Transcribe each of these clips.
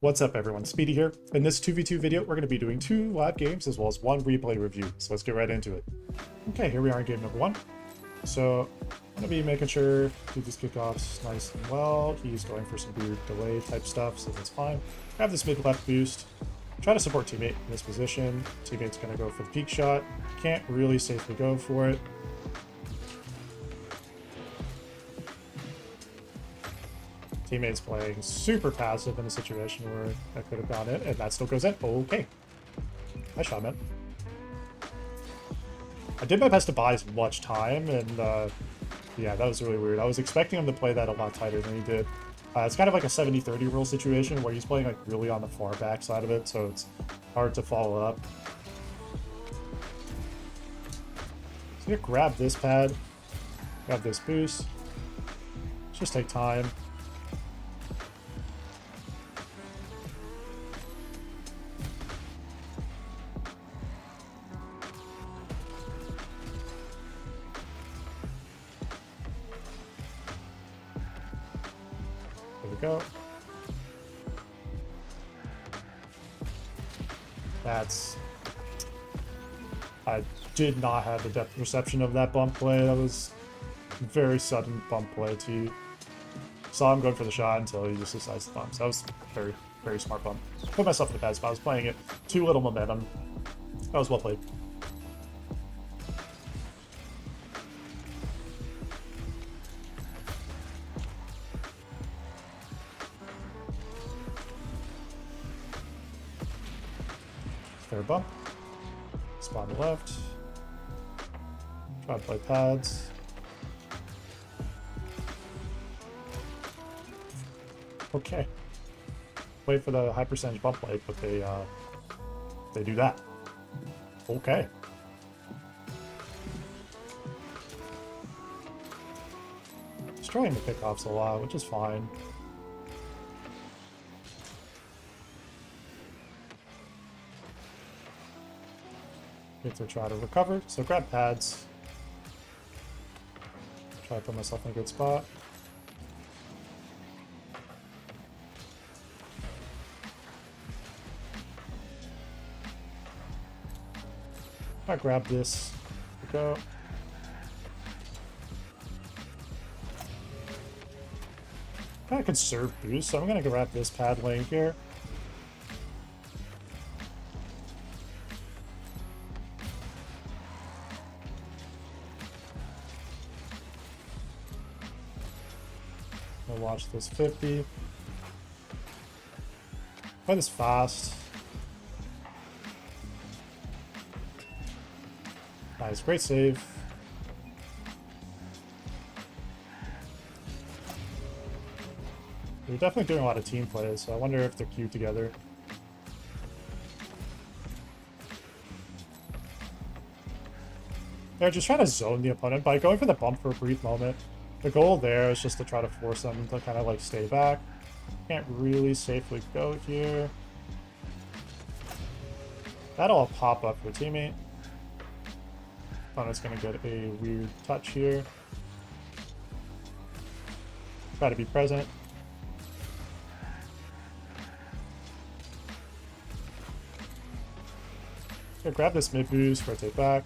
What's up everyone, Speedy here. In this 2v2 video, we're going to be doing 2 live games as well as 1 replay review, so let's get right into it. Okay, here we are in game number 1. So, I'm going to be making sure do these kickoffs nice and well. He's going for some weird delay type stuff, so that's fine. Have this mid-left boost. Try to support teammate in this position. Teammate's going to go for the peak shot. Can't really safely go for it. Teammate's playing super passive in a situation where I could have gone in, and that still goes in. Okay. Nice shot, man. I did my best to buy as much time, and yeah, that was really weird. I was expecting him to play that a lot tighter than he did. It's kind of like a 70-30 rule situation where he's playing like really on the far back side of it, so it's hard to follow up. So I'm gonna grab this pad, grab this boost. Just take time. There we go. I did not have the depth perception of that bump play. That was very sudden bump play too. Saw him going for the shot until he just decides to bump. So that was very, very smart bump. Put myself in the bad spot. I was playing it too little momentum. That was well played. Fair bump. Spot on the left. Try to play pads. Okay. Wait for the high percentage bump play, but they do that. Okay. Destroying the pickoffs a lot, which is fine. Get to try to recover, so grab pads. Try to put myself in a good spot. I grab this. There we go. Kind of conserve boost, so I'm gonna grab this pad lane here. I'll watch this 50. Play this fast. Nice, great save. They're definitely doing a lot of team plays, so I wonder if they're queued together. They're just trying to zone the opponent by going for the bump for a brief moment. The goal there is just to try to force them to kind of like stay back. Can't really safely go here. That'll pop up for teammate. Opponent's gonna get a weird touch here. Try to be present. Gonna grab this mid boost, rotate back.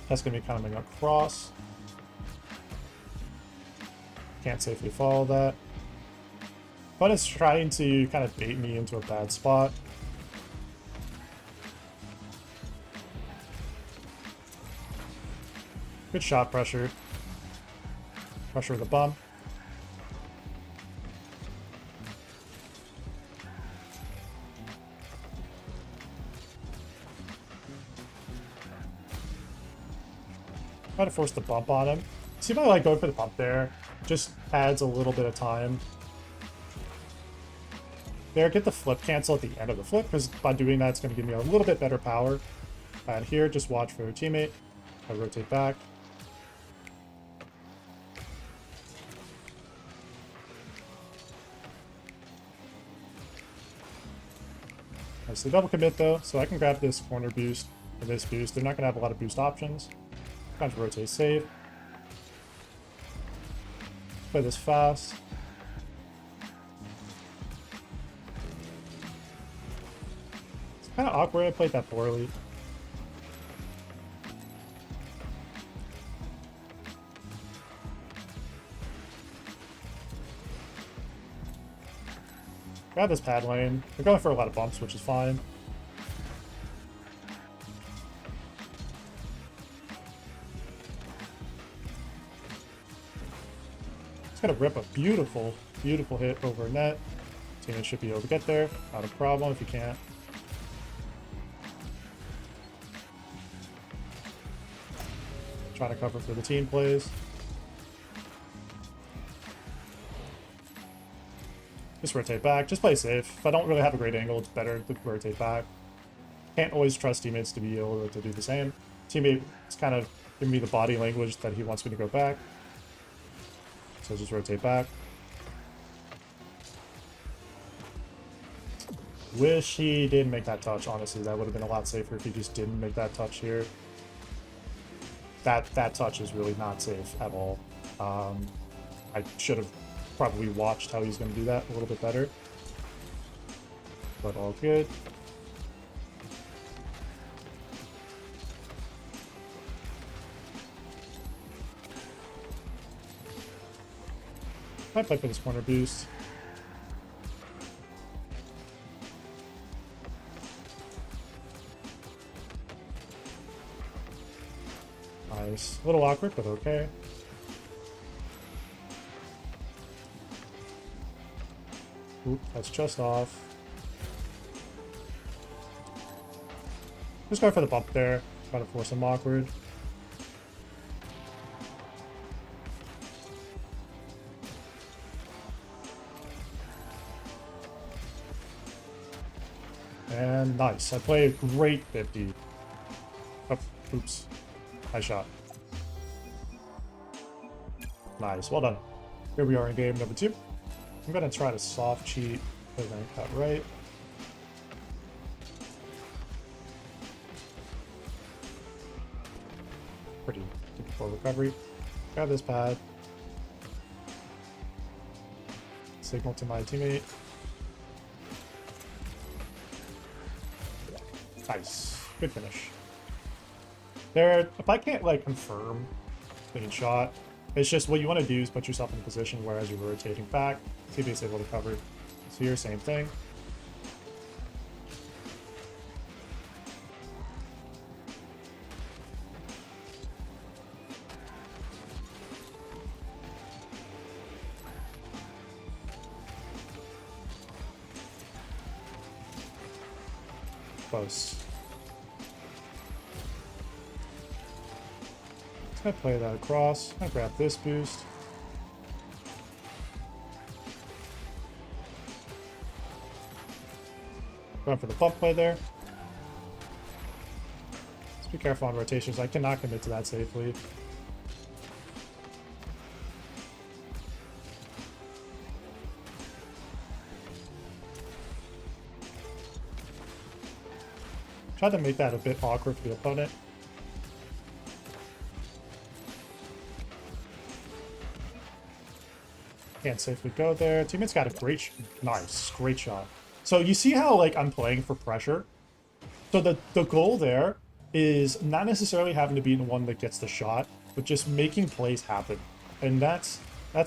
That's going to be coming across. Can't safely follow that. But it's trying to kind of bait me into a bad spot. Good shot pressure. Pressure the bump. Try to force the bump on him. See if I like going for the bump there. Just adds a little bit of time. There, get the flip cancel at the end of the flip, because by doing that, it's going to give me a little bit better power. And here, just watch for your teammate. I rotate back. Nicely double commit though, so I can grab this corner boost and this boost. They're not going to have a lot of boost options. Trying to rotate save. Play this fast. Kind of awkward. I played that poorly. Grab this pad lane. They're going for a lot of bumps, which is fine. It's gonna rip a beautiful, beautiful hit over net. Teammate should be able to get there. Not a problem if you can't. Trying to cover for the team plays. Just rotate back. Just play safe. If I don't really have a great angle, it's better to rotate back. Can't always trust teammates to be able to do the same. Teammate is kind of giving me the body language that he wants me to go back. So just rotate back. Wish he didn't make that touch, honestly. That would have been a lot safer if he just didn't make that touch here. That touch is really not safe at all. I should have probably watched how he's going to do that a little bit better. But all good. Might play for this corner boost. Nice. A little awkward, but okay. Oop, that's just off. Just going for the bump there. Try to force him awkward. And nice. I play a great 50. Oh, oops. High shot. Nice. Well done. Here we are in game number 2. I'm going to try to soft cheat and then cut right. Pretty typical recovery. Grab this pad. Signal to my teammate. Nice. Good finish. There, if I can't like confirm clean shot, it's just what you want to do is put yourself in a position where as you're rotating back, teammate's able to cover. So here, same thing. Close. Just gonna play that across. I'm gonna grab this boost. Going for the pump play there. Just be careful on rotations. I cannot commit to that safely. Try to make that a bit awkward for the opponent. Can't safely go there. Teammate's got a great, nice, great shot. So you see how like I'm playing for pressure? So the goal there is not necessarily having to be the one that gets the shot, but just making plays happen. And that's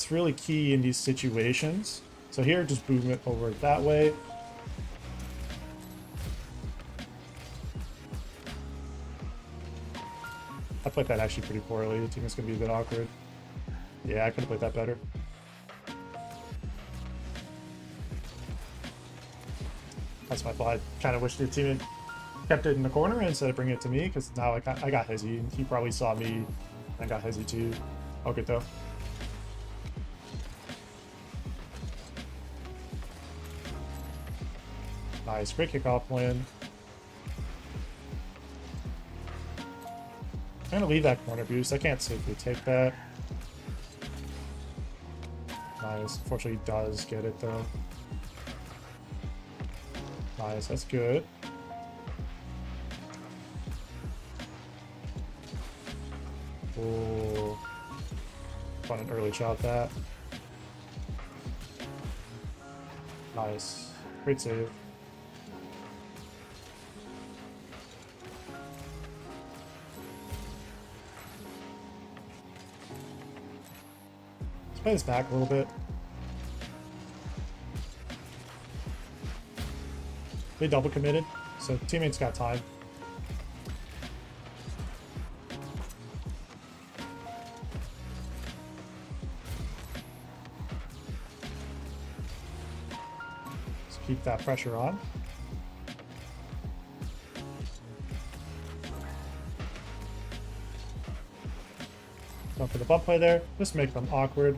really key in these situations. So here, just boom it over that way. I played that actually pretty poorly. The team is going to be a bit awkward. Yeah, I could have played that better. That's my fault. I kind of wish the team had kept it in the corner instead of bringing it to me, because now I got Hezzy, and he probably saw me and got Hezzy too. All good though. Nice, great kickoff win. I'm gonna leave that corner boost. I can't safely take that. Nice. Unfortunately, he does get it though. Nice, that's good. Oh, fun an early shot that. Nice, great save. Play this back a little bit. They double committed, so teammates got time. So keep that pressure on. Going for the bump play there, just make them awkward.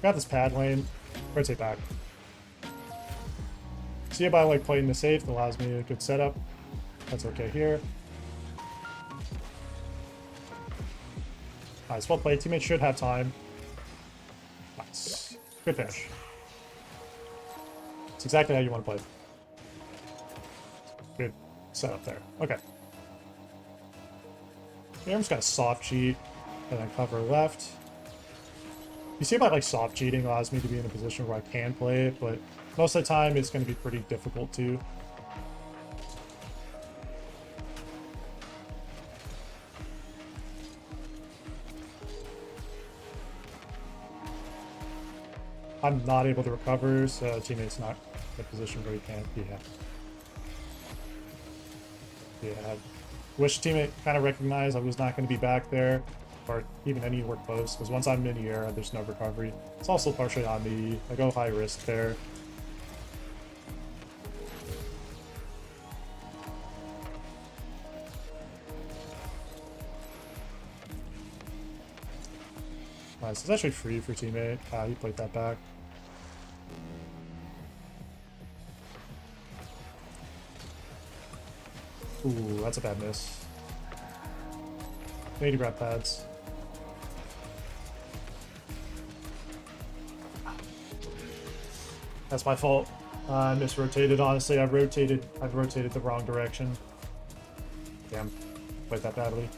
Got this pad lane, rotate back. See if I like playing the safe, that allows me a good setup. That's okay here. Nice, well played. Teammates should have time. Nice. Good finish. It's exactly how you want to play. Good setup there. Okay. Here I'm just gonna soft cheat and then cover left. You see about like soft cheating allows me to be in a position where I can play it, but most of the time it's going to be pretty difficult to. I'm not able to recover, so teammate's not in a position where he can. Yeah. Wish teammate kind of recognized I was not going to be back there, or even anywhere close, because once I'm in the air, there's no recovery. It's also partially on me. I go high risk there. Nice. It's actually free for teammate. He played that back. Ooh, that's a bad miss. I need to grab pads. That's my fault. I misrotated, honestly. I've rotated the wrong direction. Damn. Played that badly.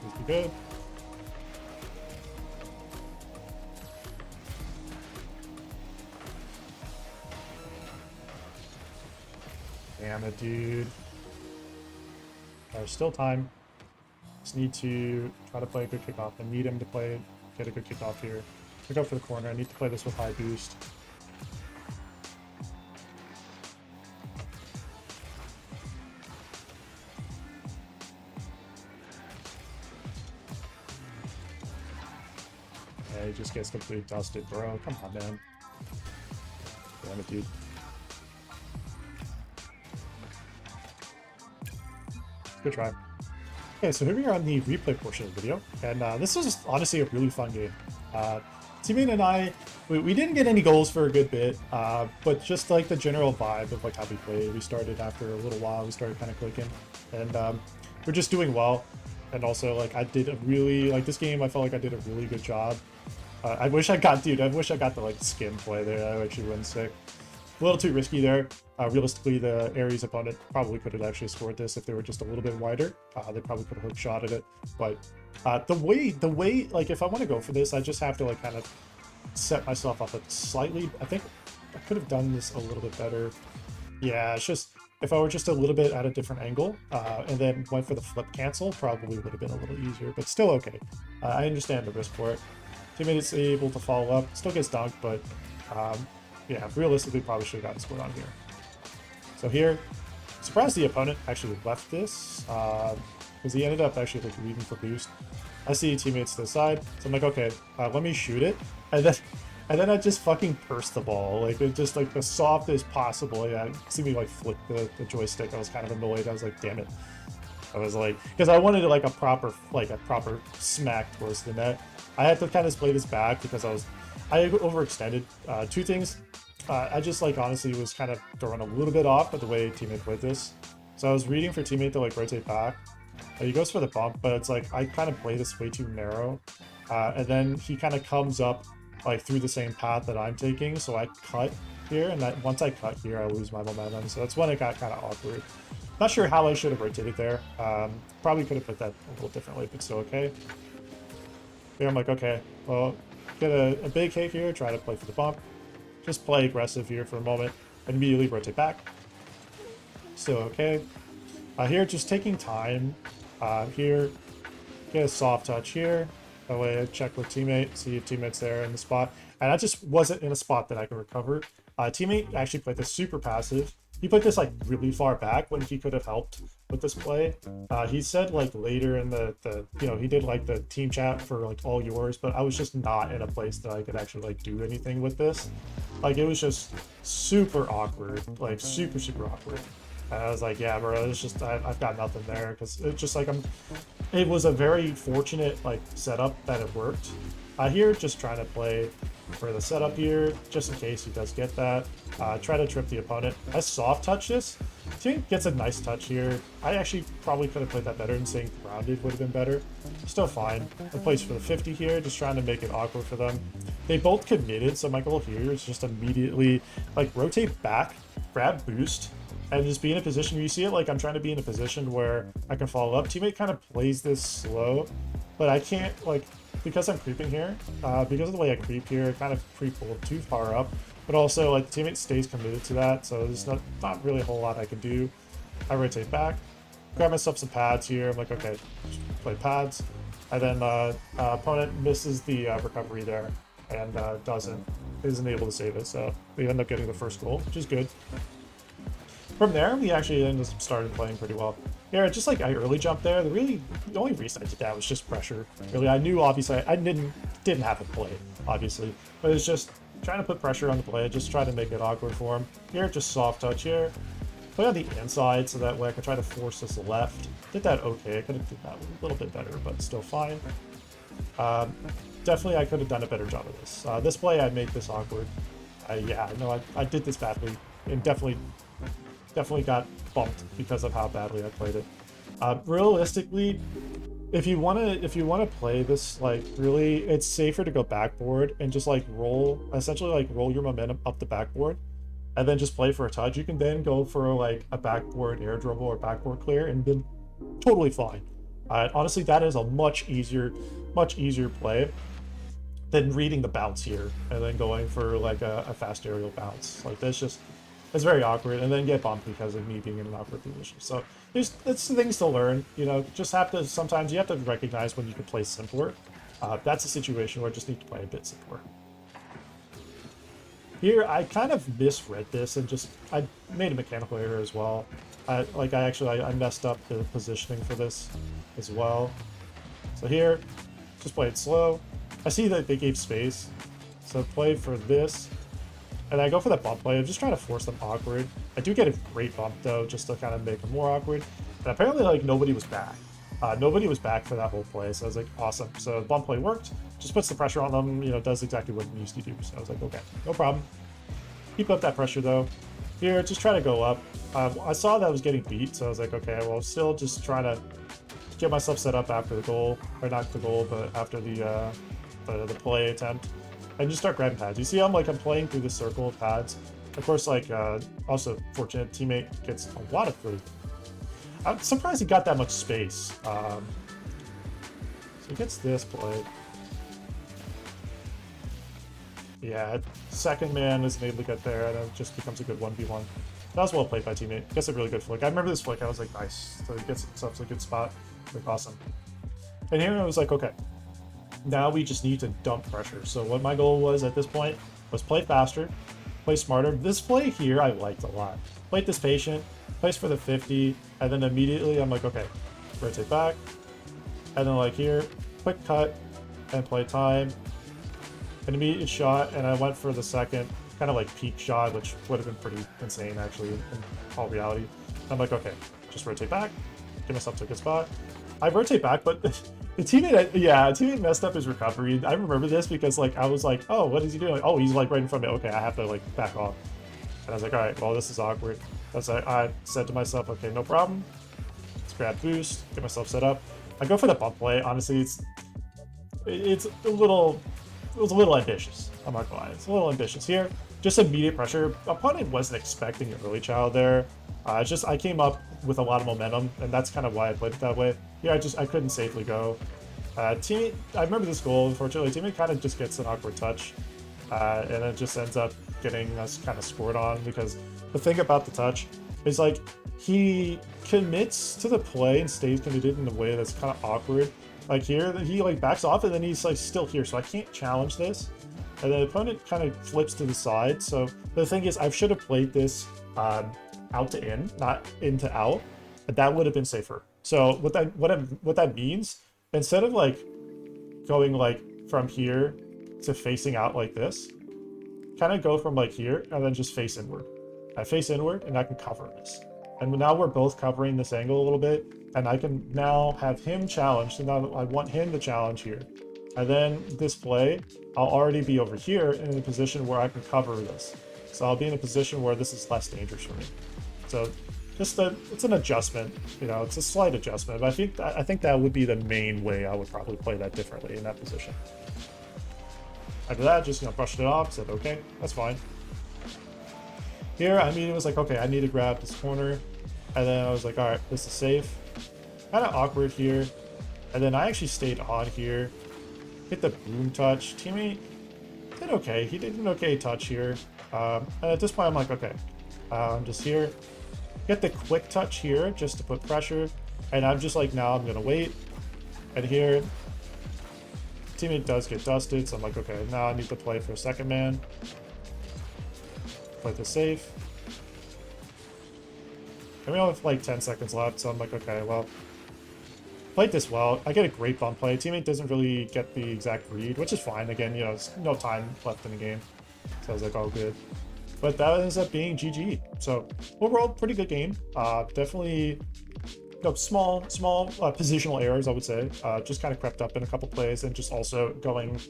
This be good. Damn it, dude. There's still time. Just need to try to play a good kickoff. I need him to get a good kickoff here. I go for the corner. I need to play this with high boost. Yeah, he just gets completely dusted, bro. Come on, man. Damn it, dude. Good try. Okay, so here we are on the replay portion of the video, and this was honestly a really fun game. Teammate and I, we didn't get any goals for a good bit, but just like the general vibe of like how we played, we started after a little while, we started kind of clicking, and we're just doing well. And also, like, I did a really, like, this game, I felt like I did a really good job. I wish I got the like skim play there. I actually went sick. A little too risky there. Realistically, the Ares opponent probably could have actually scored this if they were just a little bit wider. They probably could have hook shot at it. But the way, like, if I want to go for this, I just have to, like, kind of set myself up slightly. I think I could have done this a little bit better. Yeah, it's just, if I were just a little bit at a different angle and then went for the flip cancel, probably would have been a little easier, but still okay. I understand the risk for it. Teammate is able to follow up, still gets dunked, but yeah, realistically, probably should have gotten scored on here. So here, surprised the opponent actually left this, because he ended up actually like leaving for boost. I see teammates to the side, so I'm like, okay, let me shoot it, and then I just fucking pursed the ball, like it just like the softest possible. Yeah, see me like flick the joystick. I was kind of annoyed. I was like, damn it. I was like, because I wanted like a proper smack towards the net. I had to kind of play this back because I overextended. Two things. I just like honestly was kind of throwing a little bit off by the way teammate played this. So I was reading for teammate to like rotate back. He goes for the bump, but it's like I kind of play this way too narrow. And then he kind of comes up like through the same path that I'm taking, so I cut here, and that once I cut here, I lose my momentum. So that's when it got kind of awkward. Not sure how I should have rotated there. Probably could have put that a little differently, but still okay. Here I'm like, okay, well, get a big hit here, try to play for the bump. Just play aggressive here for a moment, and immediately rotate back. Still okay. Here, just taking time. Here, get a soft touch here. That way I check with teammate, see if teammate's there in the spot. And I just wasn't in a spot that I could recover. Teammate actually played this super passive. He put this like really far back when he could have helped with this play. He said like later in the he did like the team chat for like all yours, but I was just not in a place that I could actually like do anything with this. Like it was just super awkward, like super awkward. And I was like, yeah, bro, it's just I've got nothing there because it's just like it was a very fortunate like setup that it worked. Here, just trying to play for the setup here, just in case he does get that. Try to trip the opponent. I soft touch this. Team gets a nice touch here. I actually probably could have played that better, and saying grounded would have been better. Still fine. I plays for the 50 here, just trying to make it awkward for them. They both committed, so my goal here is just immediately like rotate back, grab boost, and just be in a position where you see it like I'm trying to be in a position where I can follow up. Teammate kind of plays this slow, but I can't like, because I'm creeping here, because of the way I creep here, I kind of creep a little too far up, but also like the teammate stays committed to that, so there's not really a whole lot I can do. I rotate back, grab myself some pads here. I'm like, okay, just play pads, and then opponent misses the recovery there and isn't able to save it, so we end up getting the first goal, which is good. From there, we actually then just started playing pretty well. Yeah, just like I early jumped there. The only reason I did that was just pressure. Really, I knew obviously I didn't have a play, obviously, but it's just trying to put pressure on the play, just try to make it awkward for him. Here, just soft touch here. Play on the inside so that way I can try to force this left. Did that okay. I could have did that a little bit better, but still fine. Definitely, I could have done a better job of this. This play, I made this awkward. Yeah, I know I did this badly, and definitely got bumped because of how badly I played it. Realistically, if you wanna play this, like really, it's safer to go backboard and just like essentially like roll your momentum up the backboard, and then just play for a touch. You can then go for like a backboard air dribble or backboard clear, and then totally fine. Honestly, that is a much easier play than reading the bounce here and then going for like a fast aerial bounce. Like that's just. It's very awkward, and then get bumped because of me being in an awkward position. So it's things to learn, you know. Just sometimes you have to recognize when you can play simpler. That's a situation where I just need to play a bit simpler. Here, I kind of misread this and I made a mechanical error as well. I messed up the positioning for this as well. So here, just play it slow. I see that they gave space, so play for this. And I go for that bump play. I'm just trying to force them awkward. I do get a great bump though, just to kind of make them more awkward. And apparently, like nobody was back. Nobody was back for that whole play, so I was like, awesome. So the bump play worked. Just puts the pressure on them. You know, does exactly what it used to do. So I was like, okay, no problem. Keep up that pressure though. Here, just try to go up. I saw that I was getting beat, so I was like, okay, well, still just trying to get myself set up after the goal, or not the goal, but after the play attempt. And just start grabbing pads. You see, I'm playing through this circle of pads. Of course, also fortunate teammate gets a lot of food. I'm surprised he got that much space. So he gets this play. Yeah, second man isn't able to get there, and it just becomes a good 1v1. That was well played by teammate. Gets a really good flick. I remember this flick. I was like, nice. So he gets himself to a good spot. Like, awesome. And here I was like, okay. Now we just need to dump pressure. So what my goal was at this point was play faster, play smarter. This play here I liked a lot. Played this patient, place for the 50, and then immediately I'm like, okay, rotate back. And then like here, quick cut and play time. An immediate shot, and I went for the second, kind of like peak shot, which would have been pretty insane actually in all reality. I'm like, okay, just rotate back, get myself to a good spot. I rotate back, but the teammate messed up his recovery. I remember this because like I was like, oh, what is he doing? Like, oh, he's like right in front of me. Okay, I have to like back off. And I was like, all right, well, this is awkward. I said to myself, okay, no problem. Let's grab boost, get myself set up. I go for the bump play. Honestly, it was a little ambitious. I'm not gonna lie, it's a little ambitious here. just immediate pressure. Opponent wasn't expecting an early child there. It's just I came up with a lot of momentum, and that's kind of why I played it that way. Yeah, I couldn't safely go. Teammate, I remember this goal. Unfortunately, teammate kind of just gets an awkward touch, and it just ends up getting us kind of scored on, because the thing about the touch is like he commits to the play and stays committed in a way that's kind of awkward. Like here, he like backs off and then he's like still here, so I can't challenge this. And the opponent kind of flips to the side. So the thing is, I should have played this out to in, not in to out. That would have been safer. So what that means, instead of like going like from here to facing out like this, kind of go from like here and then just face inward. I face inward and I can cover this. And now we're both covering this angle a little bit, and I can now have him challenged, and now I want him to challenge here. And then this play, I'll already be over here in a position where I can cover this. So I'll be in a position where this is less dangerous for me. So just it's an adjustment, you know, it's a slight adjustment, but I think that would be the main way I would probably play that differently in that position. After that, just, you know, brushed it off, said, okay, that's fine. Here, I mean, it was like, okay, I need to grab this corner. And then I was like, all right, this is safe. Kind of awkward here. And then I actually stayed on here. Hit the boom touch. Teammate did okay. He did an okay touch here. And at this point, I'm like, okay, I'm just here. Get the quick touch here just to put pressure. And I'm just like, now I'm going to wait. And here, teammate does get dusted. So I'm like, okay, now I need to play for a second man. Play this safe. And we only have like 10 seconds left, so I'm like, okay, well, played this well. I get a great bump play. Teammate doesn't really get the exact read, which is fine. Again, you know, there's no time left in the game. So I was like, oh, good. But that ends up being GG. So overall, pretty good game. Definitely, you know, small positional errors, I would say. Just kind of crept up in a couple plays, and just also going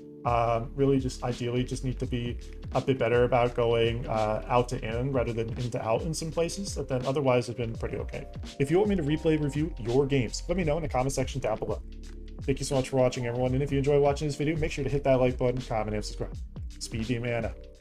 really just ideally just need to be a bit better about going out to in rather than in to out in some places. But then otherwise it's been pretty okay. If you want me to replay review your games, let me know in the comment section down below. Thank you so much for watching, everyone. And if you enjoy watching this video, make sure to hit that like button, comment, and subscribe. Speed Demon out.